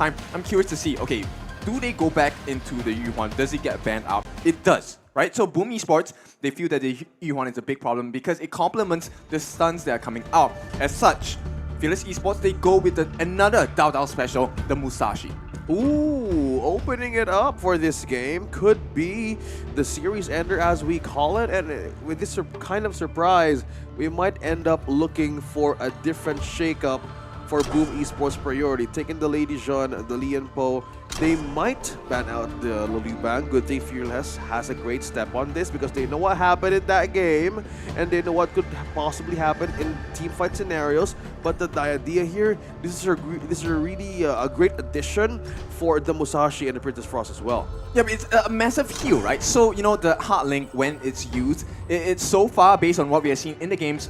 I'm curious to see, okay, do they go back into the Yuhuan? Does it get banned out? It does, right? So Boom Esports, they feel that the Yuhuan is a big problem because it complements the stuns that are coming out. As such, Fearless Esports, they go with another Dao special, the Musashi. Ooh, opening it up for this game could be the series ender as we call it, and with this kind of surprise, we might end up looking for a different shakeup for Boom Esports priority. Taking the Lady Jean, the Lian Po, they might ban out the Lulubang. Good thing Fearless has a great step on this because they know what happened in that game and they know what could possibly happen in teamfight scenarios. But the idea here, this is a really a great addition for the Musashi and the Princess Frost as well. Yeah, but it's a massive heal, right? So, you know, the Heart Link, when it's used, it's so far based on what we have seen in the games,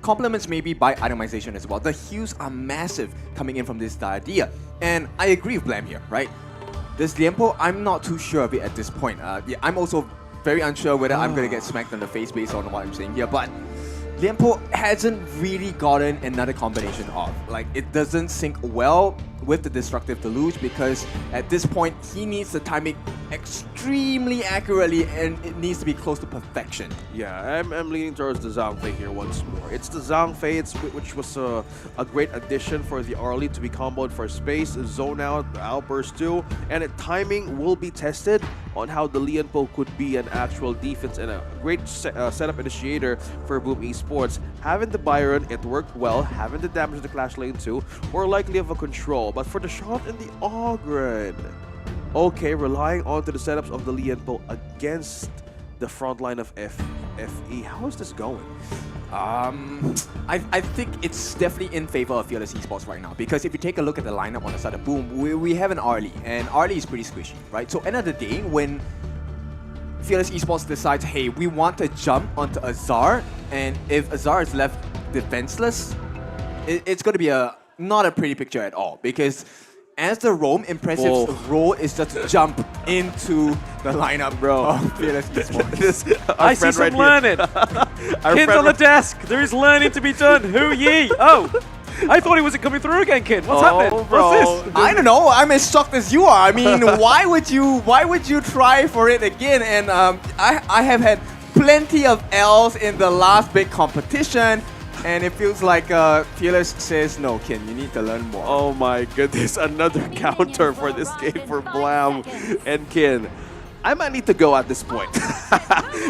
complements maybe by itemization as well. The heals are massive coming in from this idea. And I agree with Blam here, right? This Lianpo, I'm not too sure of it at this point. Yeah, I'm also very unsure whether I'm going to get smacked on the face based on what I'm saying here. But Lianpo hasn't really gotten another combination of. Like, it doesn't sync well with the Destructive Deluge because at this point, he needs the timing extremely accurately and it needs to be close to perfection. Yeah, I'm leaning towards the Zhang Fei here once more. It's the Zhang Fei, which was a great addition for the Arlie to be comboed for space, zone out, outburst too, and timing will be tested on how the Lianpo could be an actual defense and a great setup initiator for Boom Esports. Having the Byron, it worked well. Having the damage to the Clash Lane too, more likely of a control. But for the shot and the Ogren, okay, relying on to the setups of the Lianpo against the front line of FE. How is this going? I think it's definitely in favor of Fearless Esports right now because if you take a look at the lineup on the side of Boom, we have an Arlie, and Arlie is pretty squishy, right? So end of the day, when Fearless Esports decides, hey, we want to jump onto Azar, and if Azar is left defenseless, it's going to be not a pretty picture at all because as the roam, Impressive's role is just to jump into the lineup, bro. Fearless Esports. I see some learning. Kin's on the desk. There is learning to be done. Who ye? Oh, I thought he wasn't coming through again, Kin. What's happening? Bro. What's this? I don't know. I'm as shocked as you are. I mean, why would you try for it again? And I have had plenty of L's in the last big competition. And it feels like Fearless says, no, Kin, you need to learn more. Oh my goodness, another counter for this game for Blam and Kin. I might need to go at this point.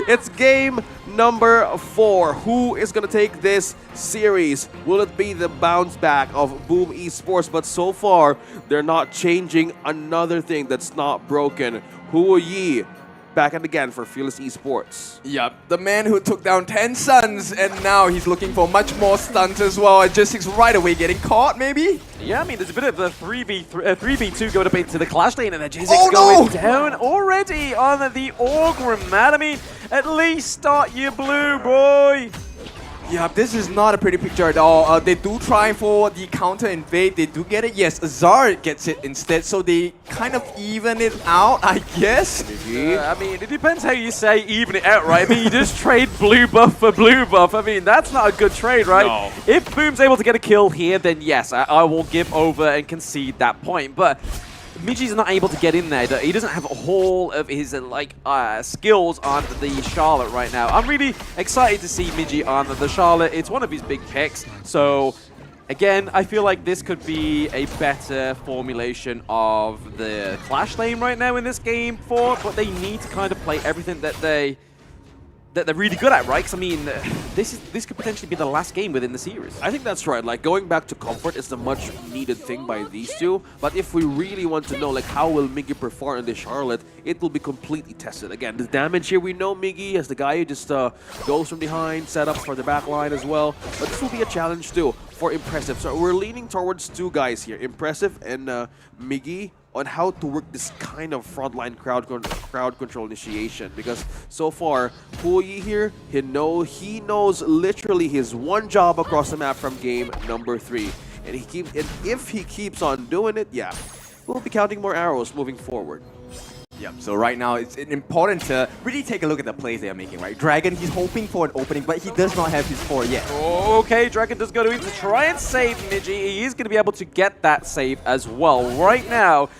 It's game number 4. Who is going to take this series? Will it be the bounce back of Boom Esports? But so far, they're not changing another thing that's not broken. Who are ye? Back and again for Fearless Esports. Yep, the man who took down 10 stuns, and now he's looking for much more stuns as well. And Just 6 right away getting caught, maybe? Yeah, I mean, there's a bit of the 3v2 going up into the Clash Lane, and then J6 going down already on the Orgrim, man. I mean, at least start your blue, boy. Yeah, this is not a pretty picture at all. They do try for the counter invade. They do get it. Yes, Azar gets it instead. So they kind of even it out, I guess. I mean, it depends how you say even it out, right? I mean, you just trade blue buff for blue buff. I mean, that's not a good trade, right? No. If Boom's able to get a kill here, then yes, I will give over and concede that point. But Miji's not able to get in there. He doesn't have a whole of his skills on the Charlotte right now. I'm really excited to see Miji on the Charlotte. It's one of his big picks. So again, I feel like this could be a better formulation of the Clash Lane right now in this game but they need to kind of play everything that they're really good at, right? Because I mean, this could potentially be the last game within the series. I think that's right. Like, going back to comfort is the much needed thing by these two. But if we really want to know, like, how will Miggy perform in the Charlotte, it will be completely tested. Again, the damage here, we know Miggy as the guy who just goes from behind, setups for the back line as well. But this will be a challenge too for Impressive. So we're leaning towards two guys here, Impressive and Miggy, on how to work this kind of frontline crowd control initiation, because so far Puyi here, he knows literally his one job across the map from game number 3, and if he keeps on doing it, yeah, we'll be counting more arrows moving forward. Yep, so right now it's important to really take a look at the plays they are making, right? Dragon, he's hoping for an opening, but he does not have his core yet. Okay, Dragon does go in to try and save Miji. He is going to be able to get that save as well right now.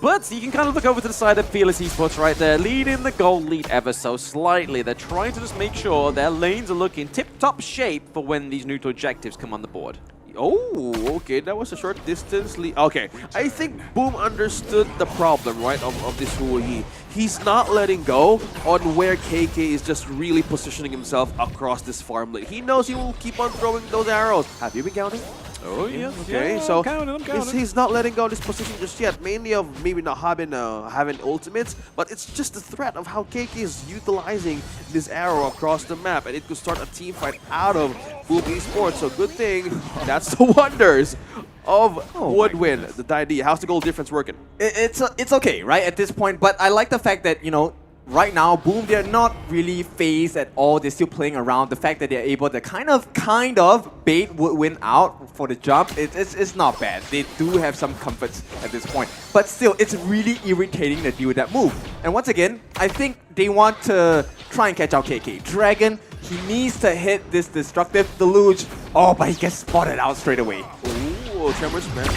But you can kind of look over to the side of Fearless Esports right there, leading the gold lead ever so slightly. They're trying to just make sure their lanes are looking tip-top shape for when these neutral objectives come on the board. Oh, okay, that was a short distance lead. Okay, I think Boom understood the problem, right, of this Huoyi. He's not letting go on where KK is just really positioning himself across this farm lane. He knows he will keep on throwing those arrows. Have you been counting? Oh, yeah. Okay, yeah, so I'm counting. he's not letting go of this position just yet, mainly of maybe not having ultimates, but it's just the threat of how KK is utilizing this arrow across the map, and it could start a team fight out of Boom Esports. So good thing that's the wonders of Woodwind, the Daidi. How's the goal difference working? It's okay, right, at this point, but I like the fact that, you know, right now, Boom, they're not really phased at all. They're still playing around. The fact that they're able to kind of bait Woodwind out for the jump, it's not bad. They do have some comforts at this point. But still, it's really irritating to deal with that move. And once again, I think they want to try and catch out KK. Dragon, he needs to hit this destructive deluge. Oh, but he gets spotted out straight away. Ooh, Tremor Smash.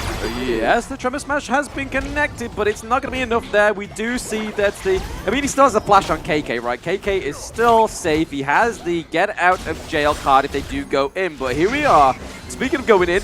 Yes, the Tremor Smash has been connected, but it's not going to be enough there. We do see that I mean, he still has a flash on KK, right? KK is still safe. He has the get out of jail card if they do go in, but here we are. Speaking of going in,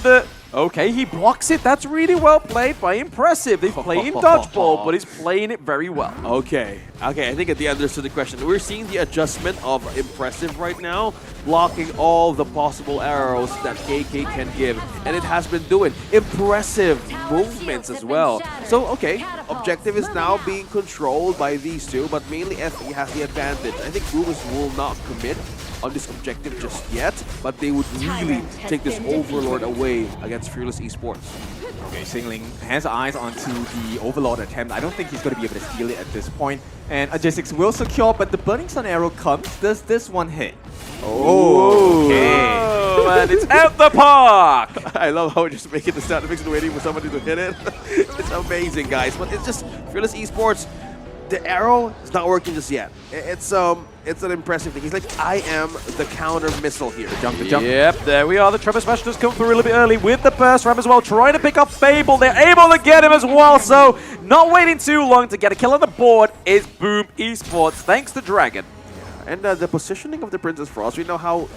okay, he blocks it. That's really well played by Impressive. He's playing dodgeball, but he's playing it very well. Okay, I think at the understood the question. We're seeing the adjustment of Impressive right now, blocking all the possible arrows that KK can give, and it has been doing impressive movements as well. So, okay, objective is now being controlled by these two, but mainly FE has the advantage. I think Boomers will not commit on this objective just yet, but they would really take this Overlord away against Fearless Esports. Okay, Singling has eyes onto the Overlord attempt. I don't think he's going to be able to steal it at this point. And Ajay6 will secure, but the Burning Sun arrow comes. Does this one hit? Oh, okay. Oh, and it's out the park! I love how we're just making the sound effects and waiting for somebody to hit it. It's amazing, guys. But it's just Fearless Esports. The arrow is not working just yet. It's an impressive thing. He's like, I am the counter missile here. The jump. Yep, there we are. The Tremor Smash does come through a little bit early with the burst ram as well, trying to pick up Fable. They're able to get him as well, so not waiting too long to get a kill on the board is Boom Esports, thanks to Dragon. And the positioning of the Princess Frost, we know how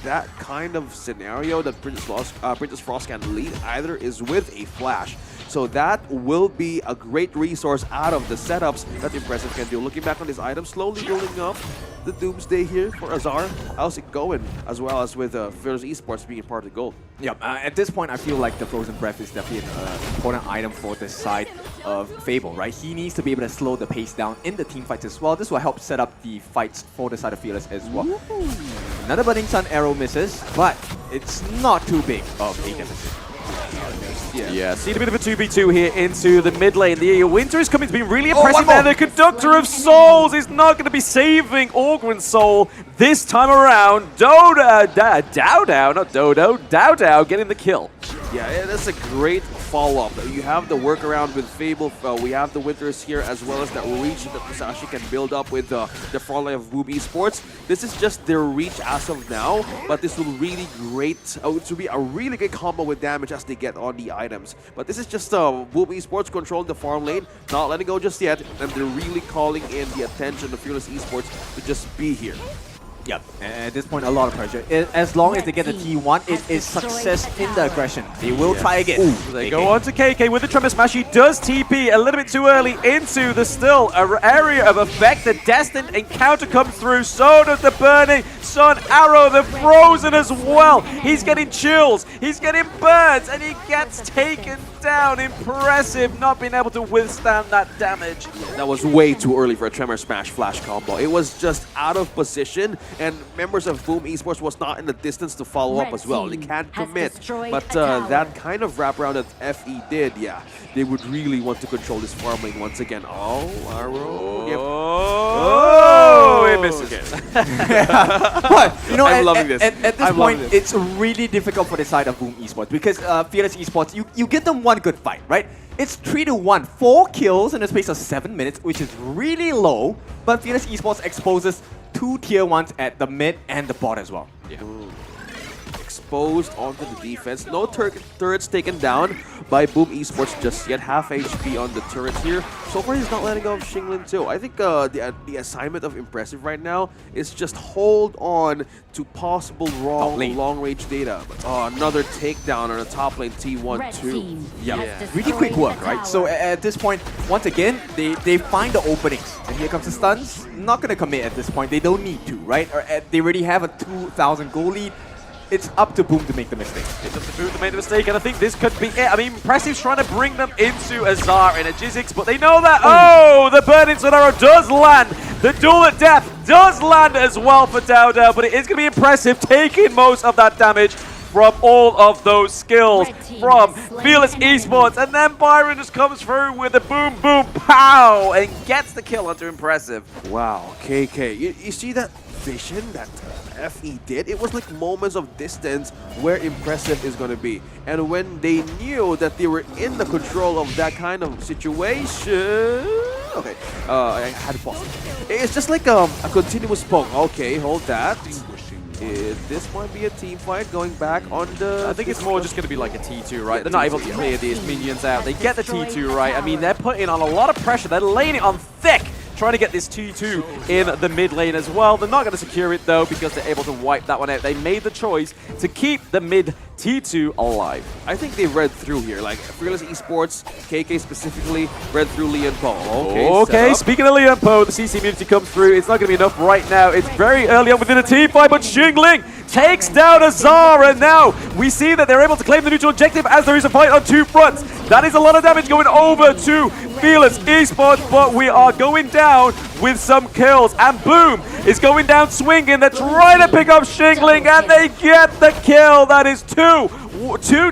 that kind of scenario that Princess Frost can lead either is with a flash. So that will be a great resource out of the setups that Impressive can do. Looking back on this item, slowly building up the Doomsday here for Azar. How's it going? As well as with Fearless Esports being part of the goal. Yep, at this point, I feel like the Frozen Breath is definitely an important item for this side of Fable, right? He needs to be able to slow the pace down in the team fights as well. This will help set up the fights for the side of Fearless as well. Ooh. Another Burning Sun arrow misses, but it's not too big of a deficit. Yeah, see a bit of a 2v2 here into the mid lane. The Winter is coming to be really impressive there. The Conductor of Souls is not going to be saving Orgrin's soul this time around. Dodo getting the kill. Yeah, that's a great follow-up. You have the workaround with Fable. We have the Winters here, as well as that reach that Musashi can build up with the front line of Boom Esports. This is just their reach as of now, but this will really great. It will be a really good combo with damage as they get on the items. But this is just Boom Esports controlling the farm lane, not letting go just yet, and they're really calling in the attention of Fearless Esports to just be here. Yep, at this point, a lot of pressure. As long as they get the T1, it is success in the aggression. They will try again. Ooh, they go on to KK with the Tremor Smash. He does TP a little bit too early into the still area of effect. The Destined Encounter comes through. So does the Burning Sun arrow, the Frozen as well. He's getting chills. He's getting burns, and he gets taken down. Impressive, not being able to withstand that damage. That was way too early for a Tremor Smash flash combo. It was just out of position, and members of Boom Esports was not in the distance to follow up as well. They can't commit, but that kind of wraparound that FE did, yeah, they would really want to control this farm lane once again. Oh, arrow. Yep. Oh, it misses. Okay. But, you know, I'm loving this. At this point, it's really difficult for the side of Boom Esports because Fearless Esports, you get them one good fight, right? It's 3-1, 4 kills in the space of 7 minutes, which is really low, but Fearless Esports exposes 2 tier 1s at the mid and the bot as well. Yeah. Exposed onto the defense. No turrets taken down by Boom Esports just yet. Half HP on the turret here. So far, he's not letting go of Xinglin too. I think the assignment of Impressive right now is just hold on to possible wrong long-range data. Another takedown on the top lane, T1-2. Yeah, really quick work, right? So at this point, once again, they find the openings. And here comes the stuns. Not going to commit at this point. They don't need to, right? They already have a 2,000 goal lead. It's up to Boom to make the mistake. It's up to Boom to make the mistake, and I think this could be it. I mean, Impressive's trying to bring them into Azar and a Jizzix, but they know that, the burning Sonaro does land. The duel at death does land as well for Dowdell, but it is going to be Impressive taking most of that damage from all of those skills from Fearless Esports. And then Byron just comes through with a boom, boom, pow, and gets the kill onto Impressive. Wow, KK. You see that vision that FE did? It was like moments of distance where Impressive is going to be. And when they knew that they were in the control of that kind of situation... Okay, I had to pause. It's just like a continuous poke. Okay, hold that. This might be a team fight going back on the... I think it's more just going to be like a T2, right? They're not able to clear these minions out. They get the T2, right? I mean, they're putting on a lot of pressure. They're laying it on thick, trying to get this T2 in the mid lane as well. They're not going to secure it, though, because they're able to wipe that one out. They made the choice to keep the mid T2 alive. I think they read through here. Like, Fearless Esports, KK specifically, read through Leon Poe. Okay, speaking of Leon Poe, the CC immunity comes through. It's not going to be enough right now. It's very early on within the team fight, but Xingling takes down Azar, and now we see that they're able to claim the neutral objective as there is a fight on 2 fronts. That is a lot of damage going over to Fearless Esports, but we are going down with some kills, and Boom is going down swinging. They're trying to pick up Xingling, and they get the kill. That is 2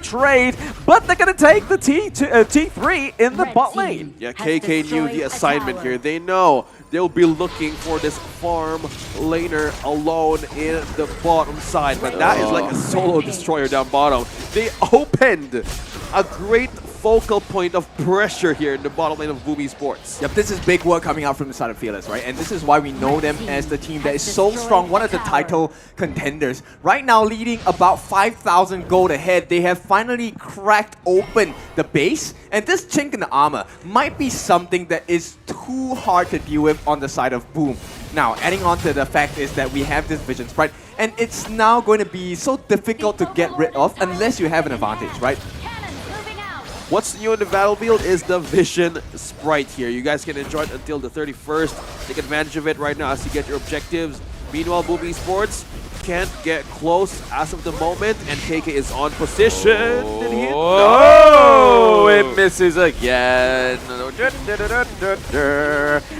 trade, but they're going to take the T3 in the bot lane. Yeah, KK knew the assignment here. They know they'll be looking for this farm laner alone in the bottom side, but that is like a solo destroyer down bottom. They opened a great focal point of pressure here in the bottom lane of Boom Esports. Yep, this is big work coming out from the side of Fearless, right? And this is why we know them as the team that is so strong, one of the title contenders. Right now, leading about 5,000 gold ahead, they have finally cracked open the base, and this chink in the armor might be something that is too hard to deal with on the side of Boom. Now, adding on to the fact is that we have this Vision Sprite, and it's now going to be so difficult to get rid of unless you have an advantage, right? What's new in the battlefield is the Vision Sprite here. You guys can enjoy it until the 31st. Take advantage of it right now as you get your objectives. Meanwhile, Boom Esports can't get close as of the moment, and KK is on position. It misses again.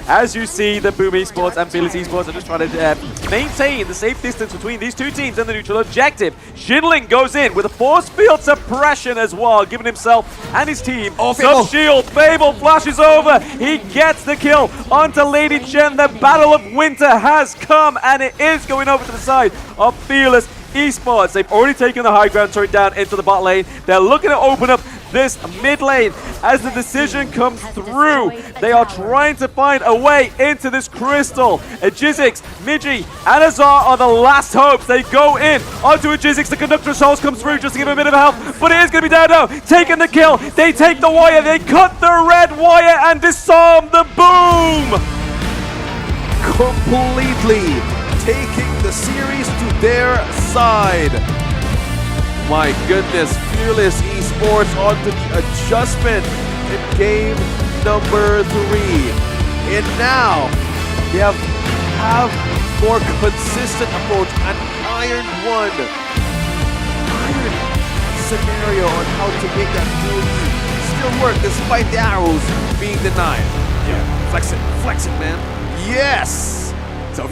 As you see, the Boom Esports and Fearless Esports are just trying to maintain the safe distance between these two teams and the neutral objective. Xingling goes in with a force field suppression as well, giving himself and his team some shield. Fable flashes over. He gets the kill onto Lady Chen. The Battle of Winter has come, and it is going over to the side of Fearless Esports. They've already taken the high ground turret down into the bot lane. They're looking to open up this mid lane as the decision comes through. They are trying to find a way into this crystal. A Jizzix, Miji, and Azar are the last hopes. They go in onto a Jizzix. The Conductor's Souls comes through just to give him a bit of help, but it is going to be down now. Taking the kill. They take the wire. They cut the red wire and disarm the Boom. Completely taking the series to their side. My goodness, Fearless Esports onto the adjustment in game number 3. And now they have more consistent approach, an iron scenario on how to make that duel still work despite the arrows being denied. Yeah, flex it, man. Yes! So